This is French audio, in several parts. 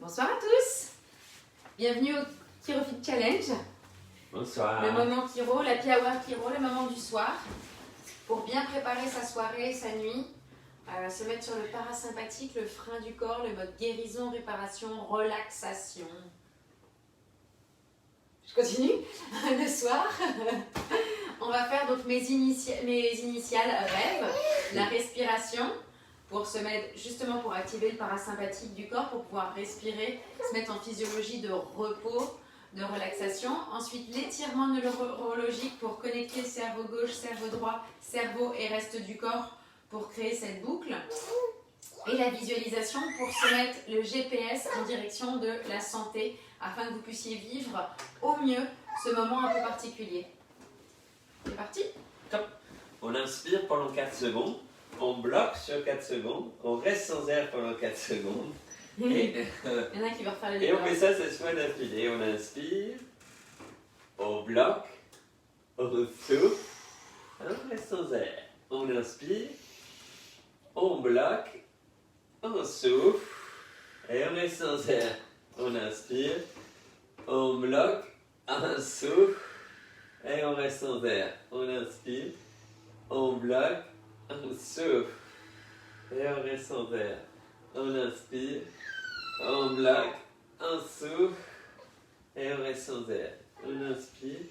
Bonsoir à tous. Bienvenue au Chirofit Challenge. Bonsoir. Le moment chiro, la Piawa chiro, le moment du soir. Pour bien préparer sa soirée, sa nuit, se mettre sur le parasympathique, le frein du corps, le mode guérison, réparation, relaxation. Je continue. Le soir, on va faire donc mes initiales rêves, la respiration, pour se mettre justement pour activer le parasympathique du corps, pour pouvoir respirer, se mettre en physiologie de repos, de relaxation. Ensuite, l'étirement neurologique pour connecter cerveau gauche, cerveau droit, cerveau et reste du corps pour créer cette boucle. Et la visualisation pour se mettre le GPS en direction de la santé afin que vous puissiez vivre au mieux ce moment un peu particulier. C'est parti? Top. On inspire pendant 4 secondes, on bloque sur 4 secondes, on reste sans air pendant 4 secondes. Et, Il y en a qui veulent refaire les et on fait ça 7 fois d'affilée. On inspire, on bloque, on souffle, on reste sans air. On inspire, on bloque, on souffle et on reste sans air. On inspire, on bloque, on souffle et on reste sans air. On inspire, on bloque, on souffle et on reste sans air. On inspire, on bloque, on souffle et on reste sans air. On inspire,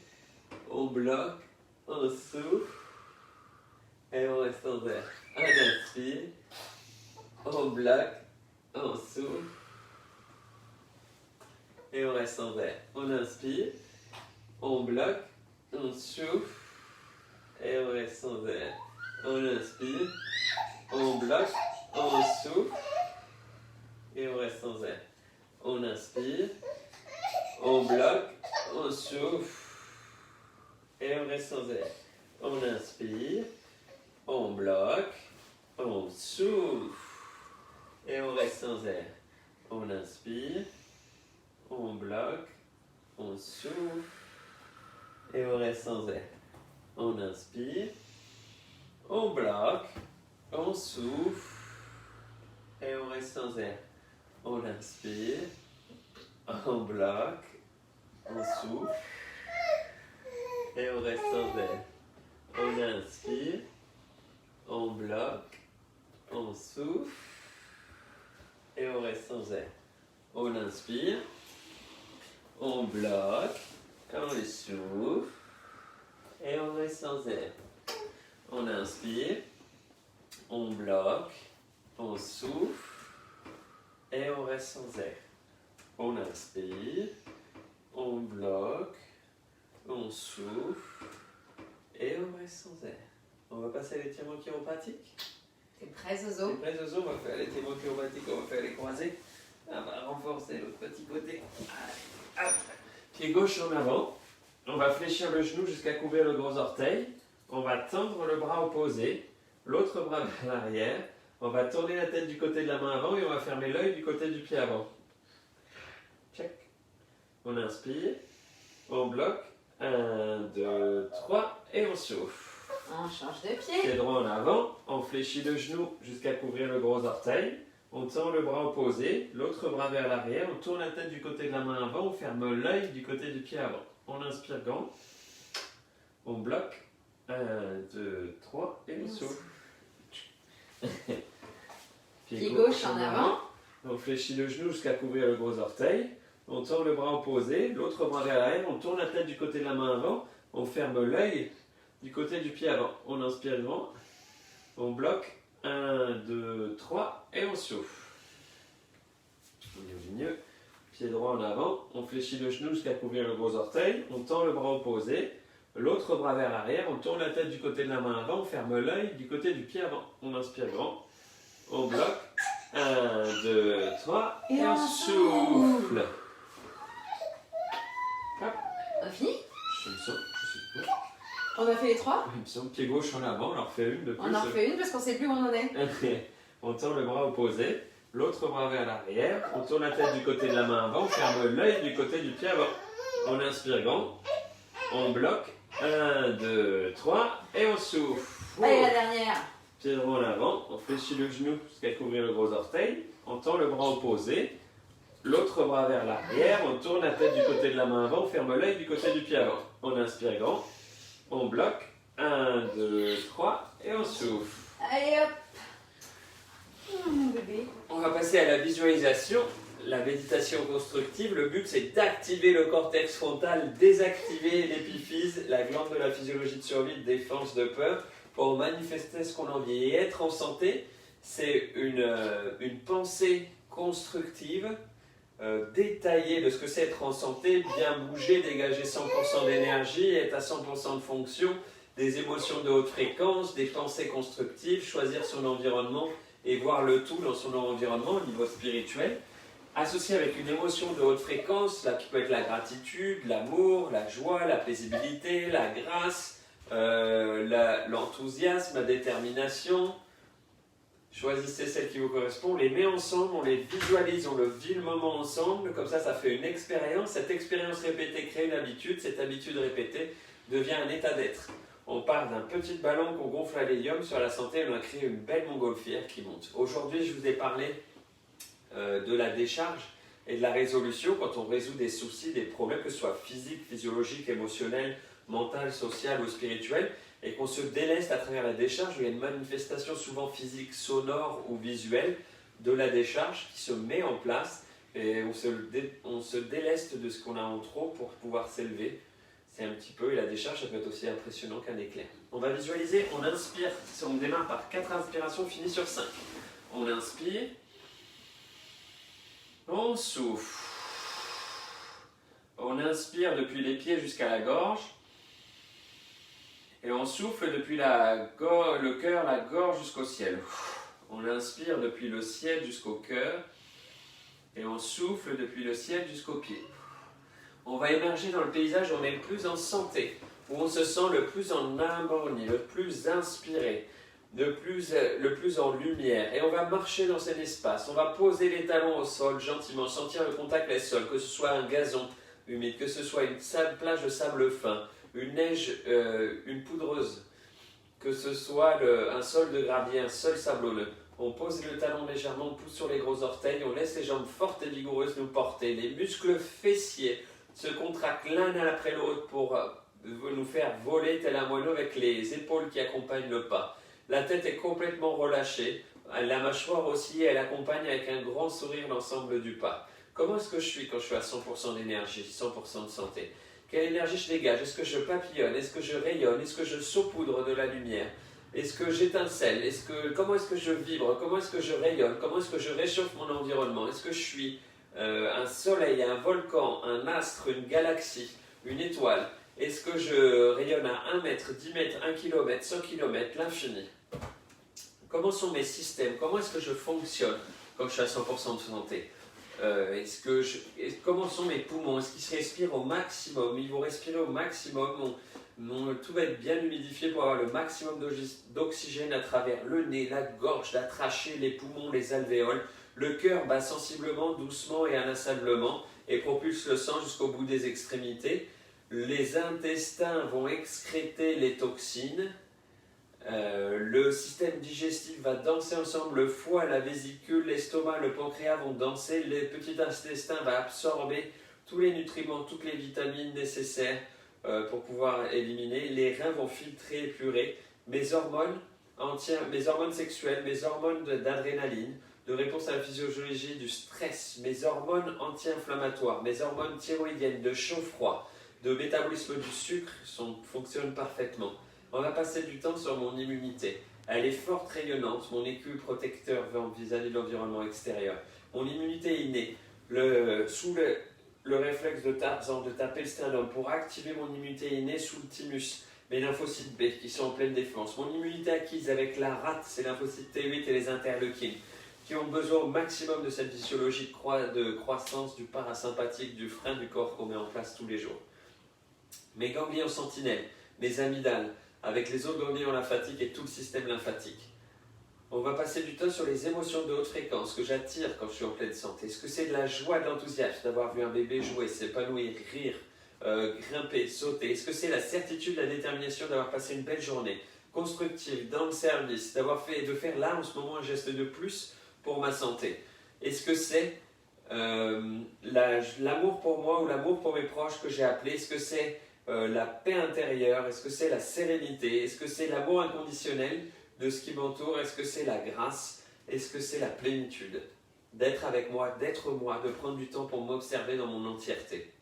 on bloque, on souffle et on reste sans air. On inspire, on bloque, on souffle et on reste sans air. On inspire, on bloque, on souffle et on reste sans air. On inspire, on bloque, on souffle et on reste sans air. On inspire, on bloque, on souffle et on reste sans air. On inspire, on bloque, on souffle et on reste sans air. On inspire, on bloque, on souffle et on reste sans air. On inspire, on bloque, on souffle et on reste sans air. On inspire, on bloque, on souffle et on reste sans air. On inspire, on bloque, on souffle et on reste sans air. On inspire, on bloque, on souffle et on reste sans air. On inspire, on bloque, on souffle et on reste sans air. On inspire, on bloque, on souffle et on reste sans air. On va passer à l'étirement chiropratique. T'es prêt, Zozo? T'es prêt, Zozo? On va faire l'étirement chiropratique, on va faire les croisés. On va renforcer l'autre petit côté. Allez, hop. Pied gauche en avant. On va fléchir le genou jusqu'à couvrir le gros orteil. On va tendre le bras opposé, l'autre bras vers l'arrière. On va tourner la tête du côté de la main avant et on va fermer l'œil du côté du pied avant. Check. On inspire, on bloque. 1, 2, 3 et on souffle. On change de pied. Pied droit en avant, on fléchit le genou jusqu'à couvrir le gros orteil. On tend le bras opposé, l'autre bras vers l'arrière. On tourne la tête du côté de la main avant, on ferme l'œil du côté du pied avant. On inspire grand. On bloque. 1, 2, 3 et on souffle. Pied gauche en avant. On fléchit le genou jusqu'à couvrir le gros orteil. On tend le bras opposé, l'autre bras vers l'arrière. On tourne la tête du côté de la main avant. On ferme l'œil du côté du pied avant. On inspire grand. On bloque. 1, 2, 3 et on souffle. Mieux. Pied droit en avant. On fléchit le genou jusqu'à couvrir le gros orteil. On tend le bras opposé. L'autre bras vers l'arrière, on tourne la tête du côté de la main avant, on ferme l'œil du côté du pied avant. On inspire grand, on bloque, 1, 2, 3 et on souffle. Hop. On a fini? Je me sens, je sais pas. On a fait les 3? Il me semble, pied gauche en avant, on en refait une de plus. On en refait une parce qu'on sait plus où on en est. On tend le bras opposé, l'autre bras vers l'arrière, on tourne la tête du côté de la main avant, on ferme l'œil du côté du pied avant. On inspire grand, on bloque. 1, 2, 3 et on souffle. Allez, la dernière. Pied droit en avant, on fléchit le genou jusqu'à couvrir le gros orteil. On tend le bras opposé, L'autre bras vers l'arrière, on tourne la tête du côté de la main avant, on ferme l'œil du côté du pied avant. On inspire grand, on bloque, 1, 2, 3, et on souffle. Allez hop. Mon bébé. On va passer à la visualisation, la méditation constructive. Le but, c'est d'activer le cortex frontal, désactiver l'épiphyse, la glande de la physiologie de survie, de défense, de peur, pour manifester ce qu'on a envie. Et être en santé, c'est une pensée constructive, détaillée de ce que c'est être en santé, bien bouger, dégager 100% d'énergie, être à 100% de fonction, des émotions de haute fréquence, des pensées constructives, choisir son environnement et voir le tout dans son environnement au niveau spirituel, associé avec une émotion de haute fréquence, là, qui peut être la gratitude, l'amour, la joie, la paisibilité, la grâce, l'enthousiasme, la détermination. Choisissez celle qui vous correspond, on les met ensemble, on les visualise, on le vit le moment ensemble, comme ça fait une expérience. Cette expérience répétée crée une habitude, cette habitude répétée devient un état d'être. On part d'un petit ballon qu'on gonfle à l'hélium sur la santé, on a créé une belle montgolfière qui monte. Aujourd'hui, je vous ai parlé de la décharge et de la résolution quand on résout des soucis, des problèmes, que ce soit physiques, physiologiques, émotionnels, mental, social ou spirituel, et qu'on se déleste à travers la décharge, où il y a une manifestation souvent physique, sonore ou visuelle de la décharge qui se met en place, et on se déleste de ce qu'on a en trop pour pouvoir s'élever. C'est un petit peu, et la décharge, ça peut être aussi impressionnant qu'un éclair. On va visualiser, on inspire, on démarre par 4 inspirations, on finit sur 5. On inspire, on souffle. On inspire depuis les pieds jusqu'à la gorge. Et on souffle depuis le cœur, la gorge jusqu'au ciel. On inspire depuis le ciel jusqu'au cœur. Et on souffle depuis le ciel jusqu'aux pieds. On va émerger dans le paysage où on est le plus en santé, où on se sent le plus en harmonie, le plus inspiré, le plus en lumière. Et on va marcher dans cet espace. On va poser les talons au sol gentiment, sentir le contact des sols, que ce soit un gazon humide, que ce soit une plage de sable fin, une neige, une poudreuse, que ce soit un sol de gravier, un sol sablonneux. On pose le talon légèrement, on pousse sur les gros orteils, on laisse les jambes fortes et vigoureuses nous porter. Les muscles fessiers se contractent l'un après l'autre pour nous faire voler tel un moineau avec les épaules qui accompagnent le pas. La tête est complètement relâchée, la mâchoire aussi, elle accompagne avec un grand sourire l'ensemble du pas. Comment est-ce que je suis quand je suis à 100% d'énergie, 100% de santé ? Quelle énergie je dégage? Est-ce que je papillonne? Est-ce que je rayonne? Est-ce que je saupoudre de la lumière? Est-ce que j'étincelle? Comment est-ce que je vibre? Comment est-ce que je rayonne? Comment est-ce que je réchauffe mon environnement? Est-ce que je suis un soleil, un volcan, un astre, une galaxie, une étoile? Est-ce que je rayonne à 1 mètre, 10 mètres, 1 km, 100 km, l'infini? Comment sont mes systèmes? Comment est-ce que je fonctionne quand je suis à 100% de santé? Comment sont mes poumons? Est-ce qu'ils se respirent au maximum? Ils vont respirer au maximum. Tout va être bien humidifié pour avoir le maximum d'oxygène à travers le nez, la gorge, la trachée, les poumons, les alvéoles. Le cœur bat sensiblement, doucement et inlassablement et propulse le sang jusqu'au bout des extrémités. Les intestins vont excréter les toxines. Le système digestif va danser ensemble, le foie, la vésicule, l'estomac, le pancréas vont danser, le petit intestin va absorber tous les nutriments, toutes les vitamines nécessaires pour pouvoir éliminer. Les reins vont filtrer, épurer. Mes hormones sexuelles, mes hormones d'adrénaline, de réponse à la physiologie du stress, mes hormones anti-inflammatoires, mes hormones thyroïdiennes, de chaud-froid, de métabolisme du sucre fonctionnent parfaitement. On va passer du temps sur mon immunité. Elle est forte, rayonnante, mon écu protecteur vis-à-vis de l'environnement extérieur. Mon immunité est innée. Sous le réflexe de Tarzan de taper le sternum pour activer mon immunité innée sous le thymus, mes lymphocytes B qui sont en pleine défense. Mon immunité acquise avec la rate, c'est lymphocytes T8 et les interleukines qui ont besoin au maximum de cette physiologie de croissance du parasympathique, du frein du corps qu'on met en place tous les jours. Mes ganglions sentinelles, mes amygdales, avec les autres ganglions lymphatiques et tout le système lymphatique. On va passer du temps sur les émotions de haute fréquence que j'attire quand je suis en pleine santé. Est-ce que c'est de la joie, de l'enthousiasme d'avoir vu un bébé jouer, s'épanouir, rire, grimper, sauter? Est-ce que c'est la certitude, la détermination d'avoir passé une belle journée constructive, dans le service, de faire là en ce moment un geste de plus pour ma santé? Est-ce que c'est L'amour pour moi ou l'amour pour mes proches que j'ai appelé, est-ce que c'est la paix intérieure? Est-ce que c'est la sérénité? Est-ce que c'est l'amour inconditionnel de ce qui m'entoure? Est-ce que c'est la grâce? Est-ce que c'est la plénitude? D'être avec moi, d'être moi, de prendre du temps pour m'observer dans mon entièreté.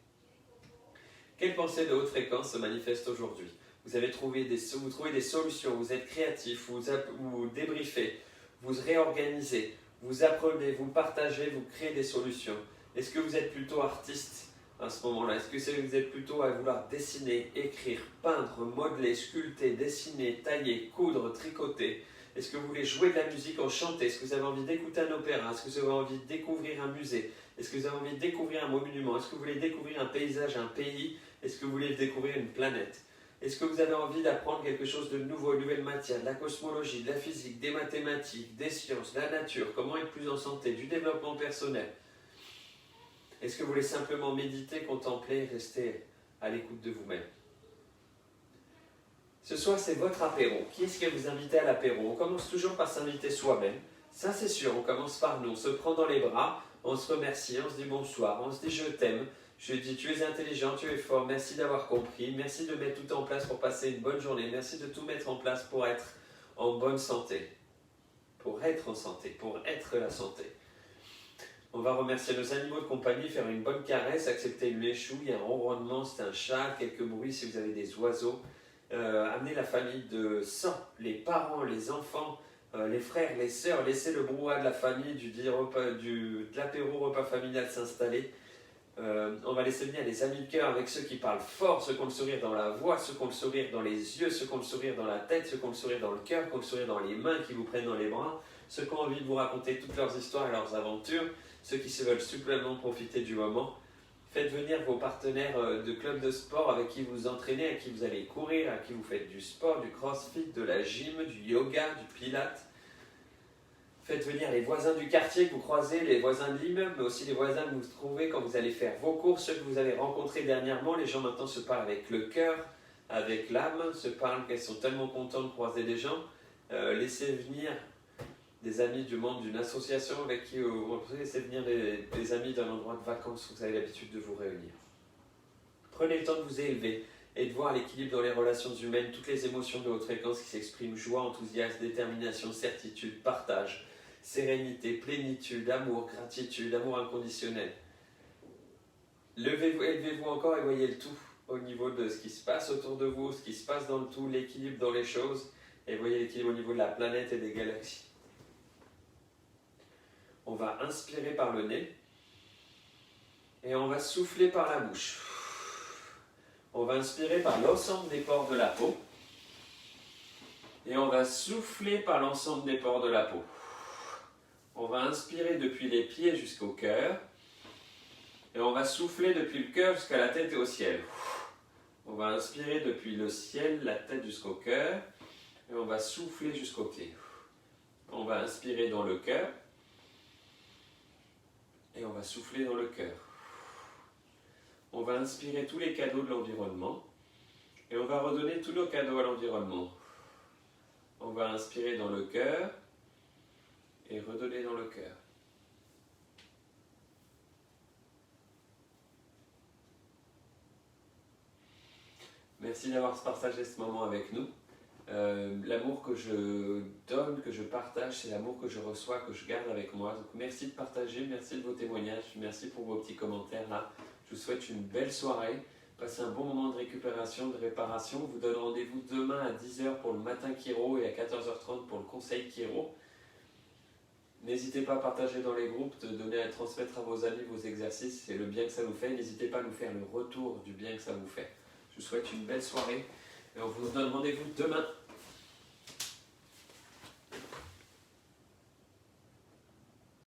Quelle pensée de haute fréquence se manifeste aujourd'hui? Vous trouvez des solutions, vous êtes créatif, vous débriefez, vous réorganisez, vous apprenez, vous partagez, vous créez des solutions. Est-ce que vous êtes plutôt artiste à ce moment-là? Est-ce que vous êtes plutôt à vouloir dessiner, écrire, peindre, modeler, sculpter, dessiner, tailler, coudre, tricoter? Est-ce que vous voulez jouer de la musique ou chanter? Est-ce que vous avez envie d'écouter un opéra? Est-ce que vous avez envie de découvrir un musée? Est-ce que vous avez envie de découvrir un monument? Est-ce que vous voulez découvrir un paysage, un pays? Est-ce que vous voulez découvrir une planète? Est-ce que vous avez envie d'apprendre quelque chose de nouveau, une nouvelle matière, de la cosmologie, de la physique, des mathématiques, des sciences, de la nature, comment être plus en santé, du développement personnel? Est-ce que vous voulez simplement méditer, contempler, rester à l'écoute de vous-même? Ce soir, c'est votre apéro. Qui est-ce que vous invitez à l'apéro? On commence toujours par s'inviter soi-même. Ça, c'est sûr, on commence par nous. On se prend dans les bras, on se remercie, on se dit bonsoir, on se dit je t'aime. Je dis tu es intelligent, tu es fort, merci d'avoir compris, merci de mettre tout en place pour passer une bonne journée, merci de tout mettre en place pour être en bonne santé. Pour être en santé, pour être la santé. On va remercier nos animaux de compagnie, faire une bonne caresse, accepter le méchouille, un ronronnement, c'est un chat, quelques bruits si vous avez des oiseaux. Amener la famille de sang, les parents, les enfants, les frères, les sœurs, laisser le brouhaha de la famille, de l'apéro repas familial s'installer. On va laisser venir les amis de cœur avec ceux qui parlent fort, ceux qui ont le sourire dans la voix, ceux qui ont le sourire dans les yeux, ceux qui ont le sourire dans la tête, ceux qui ont le sourire dans le cœur, qui ont le sourire dans les mains, qui vous prennent dans les bras, ceux qui ont envie de vous raconter toutes leurs histoires et leurs aventures, ceux qui se veulent simplement profiter du moment. Faites venir vos partenaires de club de sport avec qui vous entraînez, avec qui vous allez courir, avec qui vous faites du sport, du crossfit, de la gym, du yoga, du pilates. Faites venir les voisins du quartier que vous croisez, les voisins de l'immeuble, mais aussi les voisins que vous trouvez quand vous allez faire vos courses, ceux que vous avez rencontrés dernièrement. Les gens maintenant se parlent avec le cœur, avec l'âme, se parlent qu'elles sont tellement contents de croiser des gens. Laissez venir des amis du monde d'une association avec qui vous laissez venir des amis d'un endroit de vacances où vous avez l'habitude de vous réunir. Prenez le temps de vous élever et de voir l'équilibre dans les relations humaines, toutes les émotions de haute fréquence qui s'expriment, joie, enthousiasme, détermination, certitude, partage, sérénité, plénitude, amour, gratitude, amour inconditionnel. Levez-vous, élevez-vous encore et voyez le tout au niveau de ce qui se passe autour de vous, ce qui se passe dans le tout, l'équilibre dans les choses, et voyez l'équilibre au niveau de la planète et des galaxies. On va inspirer par le nez et on va souffler par la bouche. On va inspirer par l'ensemble des pores de la peau et on va souffler par l'ensemble des pores de la peau. On va inspirer depuis les pieds jusqu'au cœur et on va souffler depuis le cœur jusqu'à la tête et au ciel. On va inspirer depuis le ciel, la tête jusqu'au cœur et on va souffler jusqu'aux pieds. On va inspirer dans le cœur. Et on va souffler dans le cœur. On va inspirer tous les cadeaux de l'environnement. Et on va redonner tous nos cadeaux à l'environnement. On va inspirer dans le cœur. Et redonner dans le cœur. Merci d'avoir partagé ce moment avec nous. L'amour que je donne, que je partage, c'est l'amour que je reçois, que je garde avec moi. Donc merci de partager, merci de vos témoignages, merci pour vos petits commentaires là. Je vous souhaite une belle soirée, passez un bon moment de récupération, de réparation. Je vous donne rendez-vous demain à 10h pour le matin Chiro et à 14h30 pour le conseil Chiro. N'hésitez pas à partager dans les groupes, de donner à transmettre à vos amis vos exercices et le bien que ça vous fait. N'hésitez pas à nous faire le retour du bien que ça vous fait. Je vous souhaite une belle soirée. Et on vous donne rendez-vous demain.